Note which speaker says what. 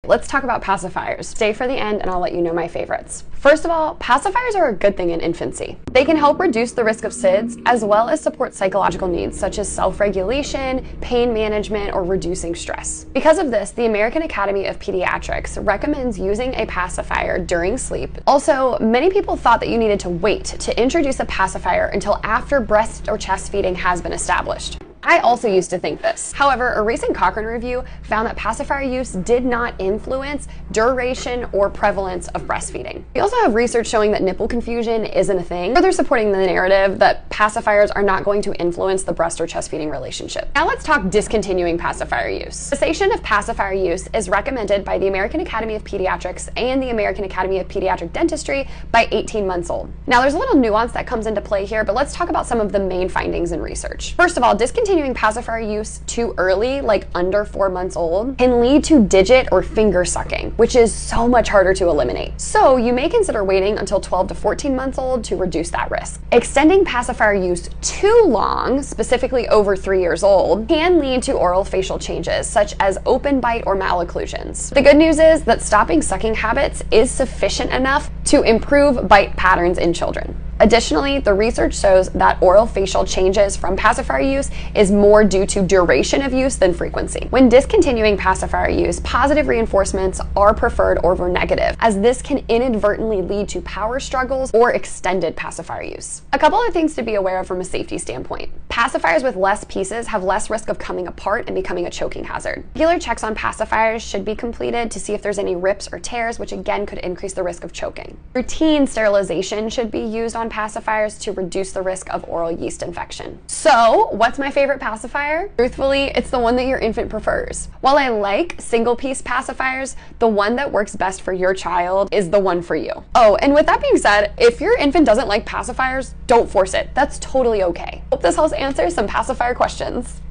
Speaker 1: Let's talk about pacifiers. Stay for the end and I'll let you know my favorites. First of all, pacifiers are a good thing in infancy. They can help reduce the risk of SIDS as well as support psychological needs such as self-regulation, pain management, or reducing stress. Because of this, the American Academy of Pediatrics recommends using a pacifier during sleep. Also, many people thought that you needed to wait to introduce a pacifier until after breast or chest feeding has been established. I also used to think this. However, a recent Cochrane review found that pacifier use did not influence duration or prevalence of breastfeeding. We also have research showing that nipple confusion isn't a thing, further supporting the narrative that pacifiers are not going to influence the breast or chest feeding relationship. Now let's talk discontinuing pacifier use. Cessation of pacifier use is recommended by the American Academy of Pediatrics and the American Academy of Pediatric Dentistry by 18 months old. Now there's a little nuance that comes into play here, but let's talk about some of the main findings in research. First of all, discontinuing pacifier use too early, like under 4 months old, can lead to digit or finger sucking, which is so much harder to eliminate. So you may consider waiting until 12 to 14 months old to reduce that risk. Extending pacifier use too long, specifically over 3 years old, can lead to oral facial changes such as open bite or malocclusions. The good news is that stopping sucking habits is sufficient enough to improve bite patterns in children. Additionally, the research shows that oral facial changes from pacifier use is more due to duration of use than frequency. When discontinuing pacifier use, positive reinforcements are preferred over negative, as this can inadvertently lead to power struggles or extended pacifier use. A couple of things to be aware of from a safety standpoint. Pacifiers with less pieces have less risk of coming apart and becoming a choking hazard. Regular checks on pacifiers should be completed to see if there's any rips or tears, which again could increase the risk of choking. Routine sterilization should be used on pacifiers to reduce the risk of oral yeast infection. So, what's my favorite pacifier? Truthfully, it's the one that your infant prefers. While I like single-piece pacifiers, the one that works best for your child is the one for you. Oh, and with that being said, if your infant doesn't like pacifiers, don't force it. That's totally okay. Hope this helps answer some pacifier questions.